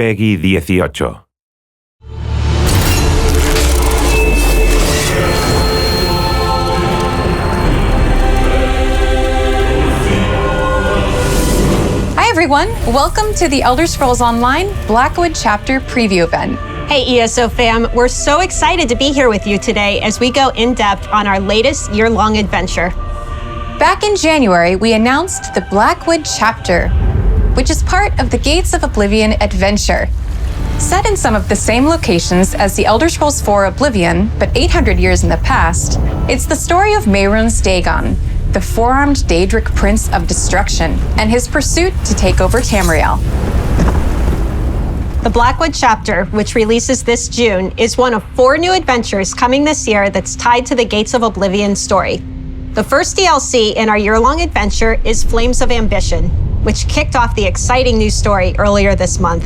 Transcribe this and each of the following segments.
Peggy 18. Hi everyone, welcome to the Elder Scrolls Online Blackwood Chapter Preview event. Hey ESO fam, we're so excited to be here with you today as we go in depth on our latest year-long adventure. Back in January, we announced the Blackwood Chapter, which is part of the Gates of Oblivion adventure. Set in some of the same locations as the Elder Scrolls IV Oblivion, but 800 years in the past, it's the story of Mehrunes Dagon, the four-armed Daedric Prince of Destruction, and his pursuit to take over Tamriel. The Blackwood Chapter, which releases this June, is one of 4 new adventures coming this year that's tied to the Gates of Oblivion story. The first DLC in our year-long adventure is Flames of Ambition, which kicked off the exciting new story earlier this month.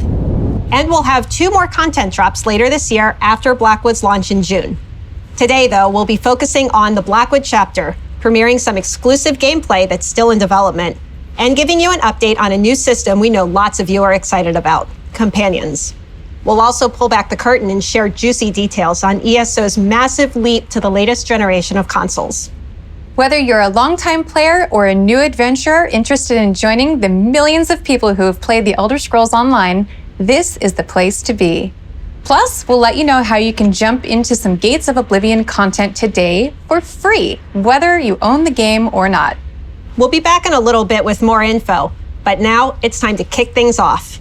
And we'll have 2 more content drops later this year after Blackwood's launch in June. Today, though, we'll be focusing on the Blackwood Chapter, premiering some exclusive gameplay that's still in development, and giving you an update on a new system we know lots of you are excited about, Companions. We'll also pull back the curtain and share juicy details on ESO's massive leap to the latest generation of consoles. Whether you're a longtime player or a new adventurer interested in joining the millions of people who have played the Elder Scrolls Online, this is the place to be. Plus, we'll let you know how you can jump into some Gates of Oblivion content today for free, whether you own the game or not. We'll be back in a little bit with more info, but now it's time to kick things off.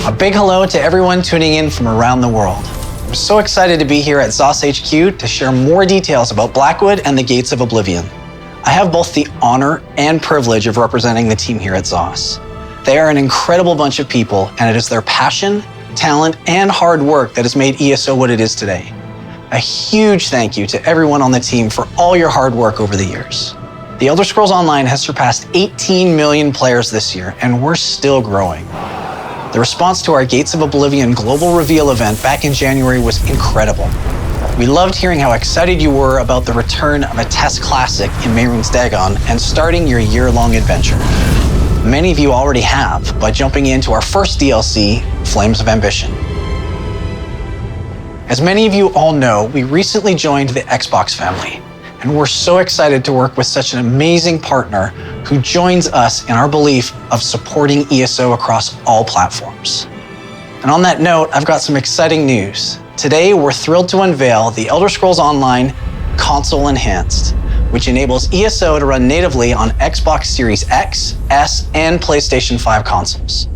A big hello to everyone tuning in from around the world. I'm so excited to be here at ZOS HQ to share more details about Blackwood and the Gates of Oblivion. I have both the honor and privilege of representing the team here at ZOS. They are an incredible bunch of people, and it is their passion, talent, and hard work that has made ESO what it is today. A huge thank you to everyone on the team for all your hard work over the years. The Elder Scrolls Online has surpassed 18 million players this year, and we're still growing. The response to our Gates of Oblivion global reveal event back in January was incredible. We loved hearing how excited you were about the return of a test classic in Mehrunes Dagon and starting your year-long adventure. Many of you already have by jumping into our first DLC, Flames of Ambition. As many of you all know, we recently joined the Xbox family, and we're so excited to work with such an amazing partner who joins us in our belief of supporting ESO across all platforms. And on that note, I've got some exciting news. Today, we're thrilled to unveil the Elder Scrolls Online Console Enhanced, which enables ESO to run natively on Xbox Series X, S, and PlayStation 5 consoles.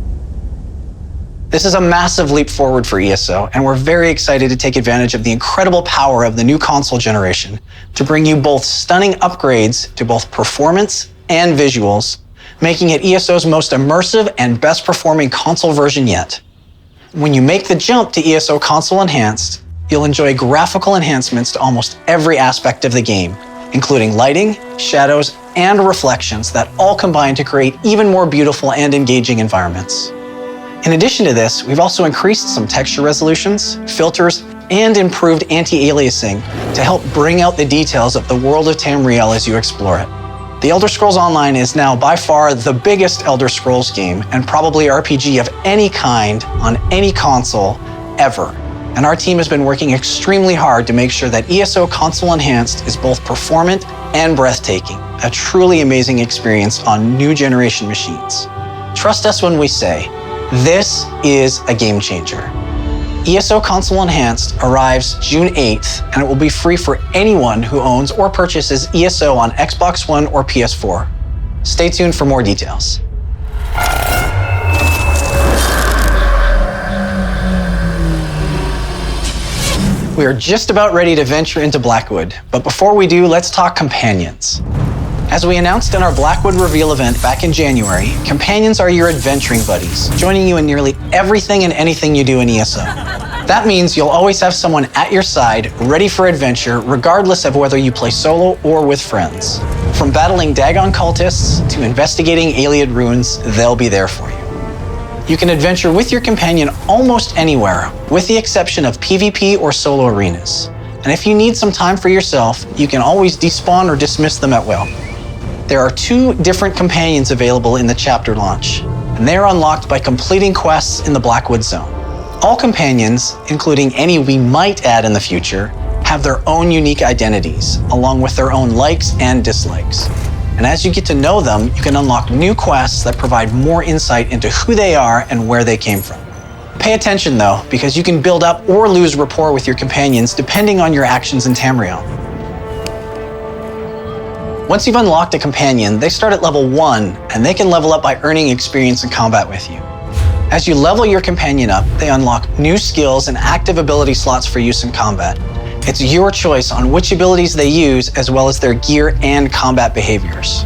This is a massive leap forward for ESO, and we're very excited to take advantage of the incredible power of the new console generation to bring you both stunning upgrades to both performance and visuals, making it ESO's most immersive and best performing console version yet. When you make the jump to ESO Console Enhanced, you'll enjoy graphical enhancements to almost every aspect of the game, including lighting, shadows, and reflections that all combine to create even more beautiful and engaging environments. In addition to this, we've also increased some texture resolutions, filters, and improved anti-aliasing to help bring out the details of the world of Tamriel as you explore it. The Elder Scrolls Online is now by far the biggest Elder Scrolls game and probably RPG of any kind on any console ever. And our team has been working extremely hard to make sure that ESO Console Enhanced is both performant and breathtaking, a truly amazing experience on new generation machines. Trust us when we say, this is a game changer. ESO Console Enhanced arrives June 8th, and it will be free for anyone who owns or purchases ESO on Xbox One or PS4. Stay tuned for more details. We are just about ready to venture into Blackwood, but before we do, let's talk Companions. As we announced in our Blackwood reveal event back in January, Companions are your adventuring buddies, joining you in nearly everything and anything you do in ESO. That means you'll always have someone at your side, ready for adventure, regardless of whether you play solo or with friends. From battling Dagon cultists to investigating Ayleid ruins, they'll be there for you. You can adventure with your companion almost anywhere, with the exception of PvP or solo arenas. And if you need some time for yourself, you can always despawn or dismiss them at will. There are 2 different companions available in the chapter launch, and they are unlocked by completing quests in the Blackwood zone. All companions, including any we might add in the future, have their own unique identities, along with their own likes and dislikes. And as you get to know them, you can unlock new quests that provide more insight into who they are and where they came from. Pay attention though, because you can build up or lose rapport with your companions depending on your actions in Tamriel. Once you've unlocked a companion, they start at level 1, and they can level up by earning experience in combat with you. As you level your companion up, they unlock new skills and active ability slots for use in combat. It's your choice on which abilities they use, as well as their gear and combat behaviors.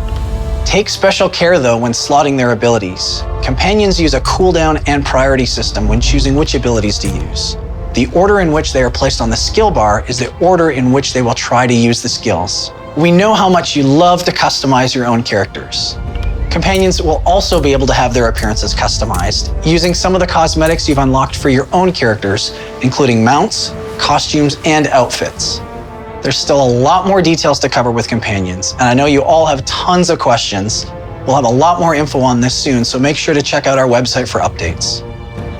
Take special care though when slotting their abilities. Companions use a cooldown and priority system when choosing which abilities to use. The order in which they are placed on the skill bar is the order in which they will try to use the skills. We know how much you love to customize your own characters. Companions will also be able to have their appearances customized, using some of the cosmetics you've unlocked for your own characters, including mounts, costumes, and outfits. There's still a lot more details to cover with companions, and I know you all have tons of questions. We'll have a lot more info on this soon, so make sure to check out our website for updates.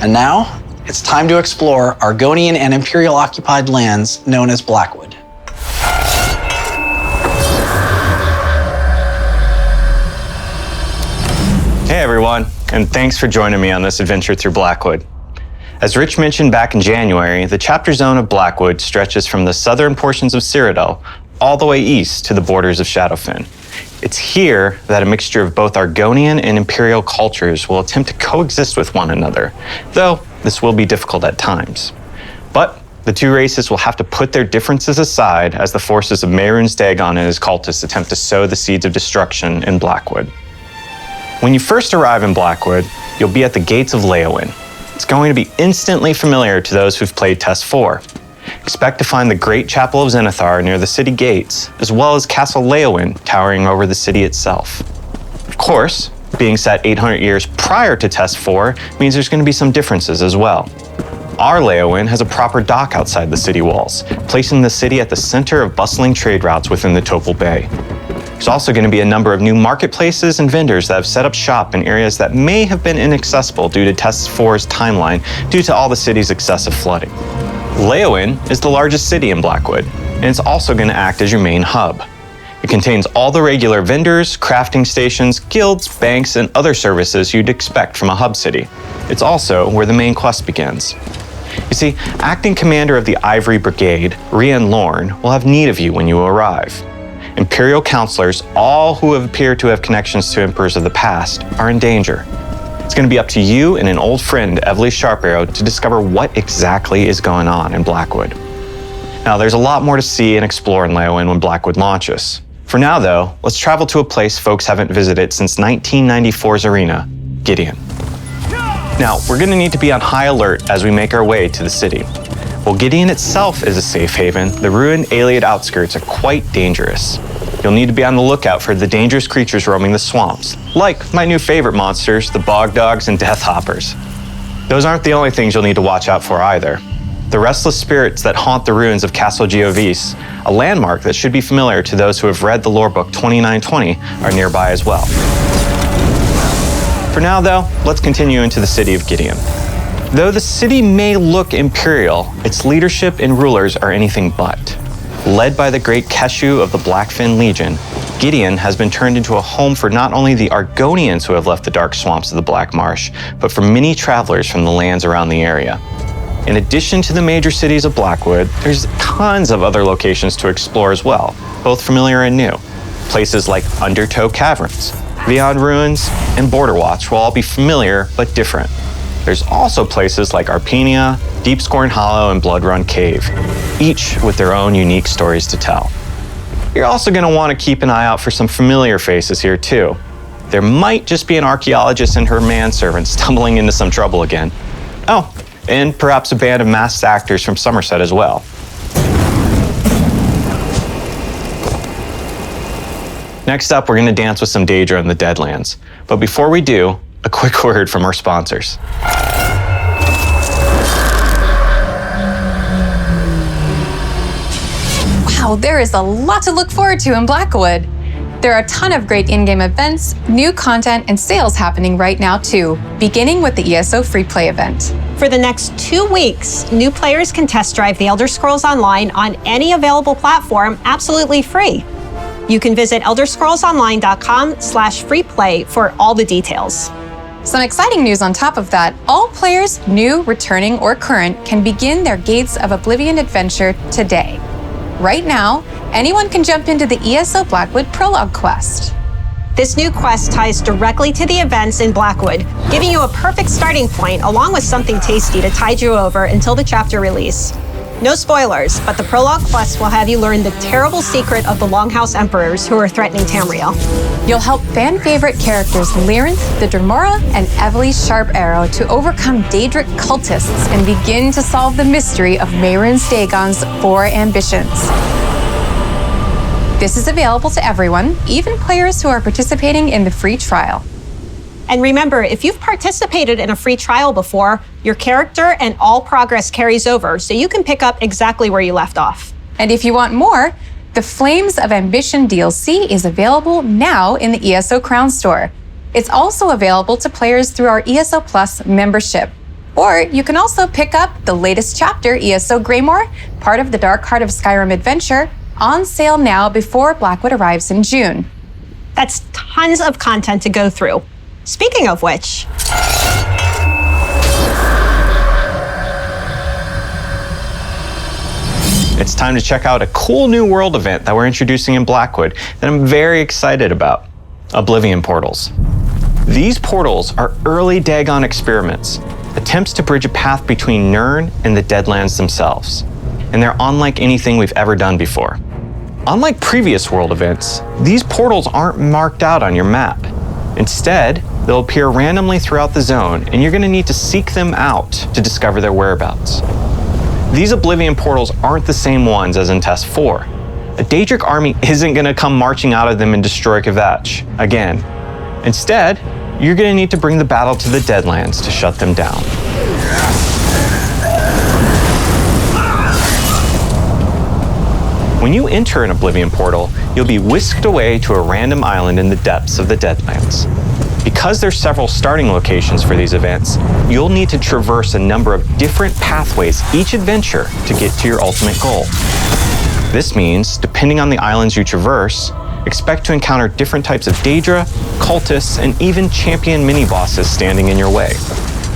And now, it's time to explore Argonian and Imperial-occupied lands known as Blackwood. Hey everyone, and thanks for joining me on this adventure through Blackwood. As Rich mentioned back in January, the chapter zone of Blackwood stretches from the southern portions of Cyrodiil all the way east to the borders of Shadowfen. It's here that a mixture of both Argonian and Imperial cultures will attempt to coexist with one another, though this will be difficult at times. But the 2 races will have to put their differences aside as the forces of Mehrunes Dagon and his cultists attempt to sow the seeds of destruction in Blackwood. When you first arrive in Blackwood, you'll be at the gates of Leyawiin. It's going to be instantly familiar to those who've played Test 4. Expect to find the Great Chapel of Zenithar near the city gates, as well as Castle Leyawiin towering over the city itself. Of course, being set 800 years prior to Test 4 means there's going to be some differences as well. Our Leyawiin has a proper dock outside the city walls, placing the city at the center of bustling trade routes within the Topal Bay. There's also going to be a number of new marketplaces and vendors that have set up shop in areas that may have been inaccessible due to Test 4's timeline due to all the city's excessive flooding. Leyawiin is the largest city in Blackwood, and it's also going to act as your main hub. It contains all the regular vendors, crafting stations, guilds, banks, and other services you'd expect from a hub city. It's also where the main quest begins. You see, acting commander of the Ivory Brigade, Rian Lorne, will have need of you when you arrive. Imperial counselors, all who have appeared to have connections to emperors of the past, are in danger. It's going to be up to you and an old friend, Evely Sharparrow, to discover what exactly is going on in Blackwood. Now, there's a lot more to see and explore in Leyawiin when Blackwood launches. For now, though, let's travel to a place folks haven't visited since 1994's arena, Gideon. Now, we're going to need to be on high alert as we make our way to the city. While Gideon itself is a safe haven, the ruined Ayleid outskirts are quite dangerous. You'll need to be on the lookout for the dangerous creatures roaming the swamps, like my new favorite monsters, the bog dogs and death hoppers. Those aren't the only things you'll need to watch out for either. The restless spirits that haunt the ruins of Castle Geovis, a landmark that should be familiar to those who have read the lore book 2920, are nearby as well. For now, though, let's continue into the city of Gideon. Though the city may look imperial, its leadership and rulers are anything but. Led by the great Keshu of the Blackfin Legion, Gideon has been turned into a home for not only the Argonians who have left the dark swamps of the Black Marsh, but for many travelers from the lands around the area. In addition to the major cities of Blackwood, there's tons of other locations to explore as well, both familiar and new. Places like Undertow Caverns, Beyond Ruins, and Borderwatch will all be familiar but different. There's also places like Arpenia, Deepscorn Hollow, and Bloodrun Cave, each with their own unique stories to tell. You're also going to want to keep an eye out for some familiar faces here too. There might just be an archaeologist and her manservant stumbling into some trouble again. Oh, and perhaps a band of masked actors from Somerset as well. Next up, we're going to dance with some Daedra in the Deadlands. But before we do, a quick word from our sponsors. Wow, there is a lot to look forward to in Blackwood. There are a ton of great in-game events, new content, and sales happening right now too, beginning with the ESO Free Play event. For the next 2 weeks, new players can test drive The Elder Scrolls Online on any available platform absolutely free. You can visit elderscrollsonline.com/freeplay for all the details. Some exciting news on top of that, all players, new, returning, or current, can begin their Gates of Oblivion adventure today. Right now, anyone can jump into the ESO Blackwood Prologue Quest. This new quest ties directly to the events in Blackwood, giving you a perfect starting point along with something tasty to tide you over until the chapter release. No spoilers, but the Prologue Quest will have you learn the terrible secret of the Longhouse Emperors who are threatening Tamriel. You'll help fan-favorite characters Lyrinth, the Dremora, and Evely's Sharp Arrow to overcome Daedric cultists and begin to solve the mystery of Mehrunes Dagon's 4 ambitions. This is available to everyone, even players who are participating in the free trial. And remember, if you've participated in a free trial before, your character and all progress carries over, so you can pick up exactly where you left off. And if you want more, the Flames of Ambition DLC is available now in the ESO Crown Store. It's also available to players through our ESO Plus membership. Or you can also pick up the latest chapter, ESO Greymoor, part of the Dark Heart of Skyrim adventure, on sale now before Blackwood arrives in June. That's tons of content to go through. Speaking of which, It's time to check out a cool new world event that we're introducing in Blackwood that I'm very excited about: Oblivion Portals. These portals are early Dagon experiments, attempts to bridge a path between Nirn and the Deadlands themselves, and they're unlike anything we've ever done before. Unlike previous world events, these portals aren't marked out on your map. Instead, they'll appear randomly throughout the zone, and you're going to need to seek them out to discover their whereabouts. These Oblivion portals aren't the same ones as in Test 4. A Daedric army isn't going to come marching out of them and destroy Kvatch again. Instead, you're going to need to bring the battle to the Deadlands to shut them down. When you enter an Oblivion portal, you'll be whisked away to a random island in the depths of the Deadlands. Because there's several starting locations for these events, you'll need to traverse a number of different pathways each adventure to get to your ultimate goal. This means, depending on the islands you traverse, expect to encounter different types of Daedra, cultists, and even champion mini-bosses standing in your way.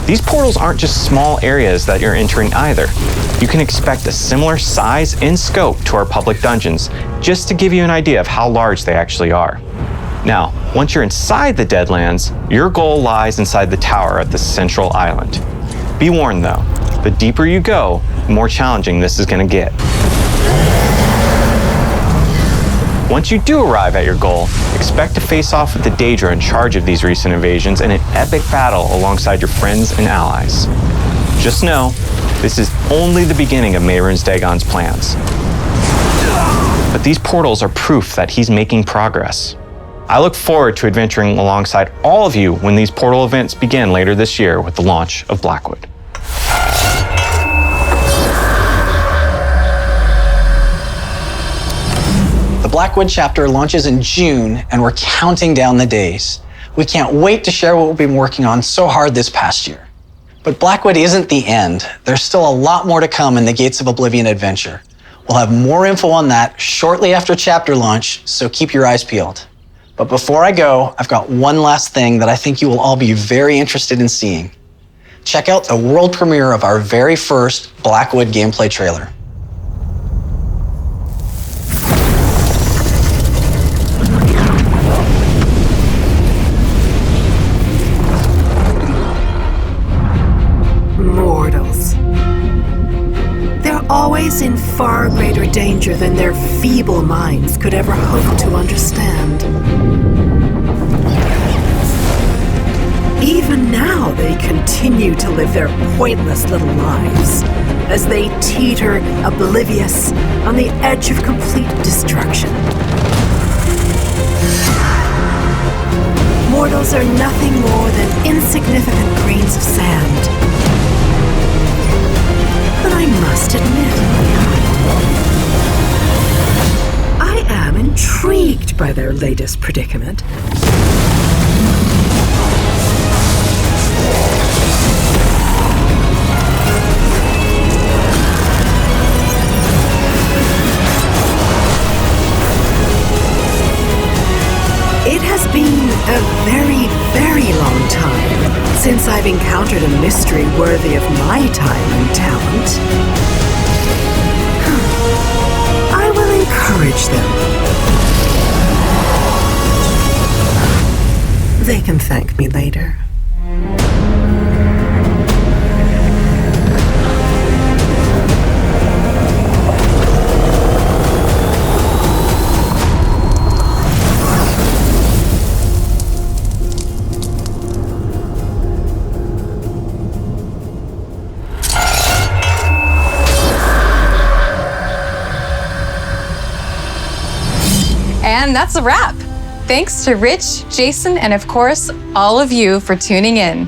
These portals aren't just small areas that you're entering either. You can expect a similar size and scope to our public dungeons, just to give you an idea of how large they actually are. Now, once you're inside the Deadlands, your goal lies inside the tower at the central island. Be warned though, the deeper you go, the more challenging this is going to get. Once you do arrive at your goal, expect to face off with the Daedra in charge of these recent invasions in an epic battle alongside your friends and allies. Just know, this is only the beginning of Mehrunes Dagon's plans. But these portals are proof that he's making progress. I look forward to adventuring alongside all of you when these portal events begin later this year with the launch of Blackwood. The Blackwood chapter launches in June, and we're counting down the days. We can't wait to share what we've been working on so hard this past year. But Blackwood isn't the end. There's still a lot more to come in the Gates of Oblivion adventure. We'll have more info on that shortly after chapter launch, so keep your eyes peeled. But before I go, I've got one last thing that I think you will all be very interested in seeing. Check out the world premiere of our very first Blackwood gameplay trailer. Mortals. They're always in far greater danger than their feeble minds could ever hope to understand. Even now, they continue to live their pointless little lives as they teeter, oblivious, on the edge of complete destruction. Mortals are nothing more than insignificant grains of sand. But I must admit, I am intrigued by their latest predicament. It has been a very, very long time since I've encountered a mystery worthy of my time and talent. I will encourage them. They can thank me later. And that's a wrap. Thanks to Rich, Jason, and of course, all of you for tuning in.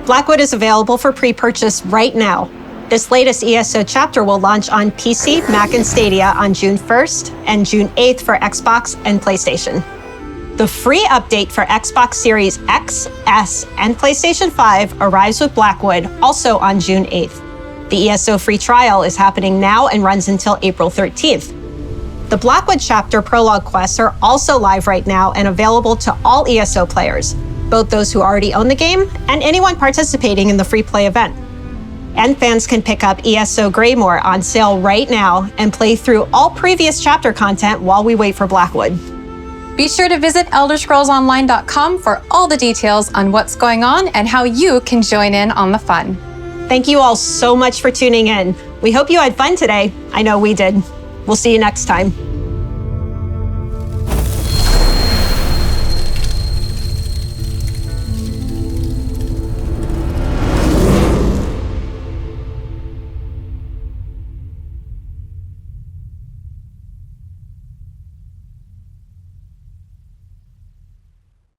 Blackwood is available for pre-purchase right now. This latest ESO chapter will launch on PC, Mac, and Stadia on June 1st and June 8th for Xbox and PlayStation. The free update for Xbox Series X, S, and PlayStation 5 arrives with Blackwood also on June 8th. The ESO free trial is happening now and runs until April 13th. The Blackwood chapter Prologue Quests are also live right now and available to all ESO players, both those who already own the game and anyone participating in the free play event. And fans can pick up ESO Greymore on sale right now and play through all previous chapter content while we wait for Blackwood. Be sure to visit ElderScrollsOnline.com for all the details on what's going on and how you can join in on the fun. Thank you all so much for tuning in. We hope you had fun today. I know we did. We'll see you next time.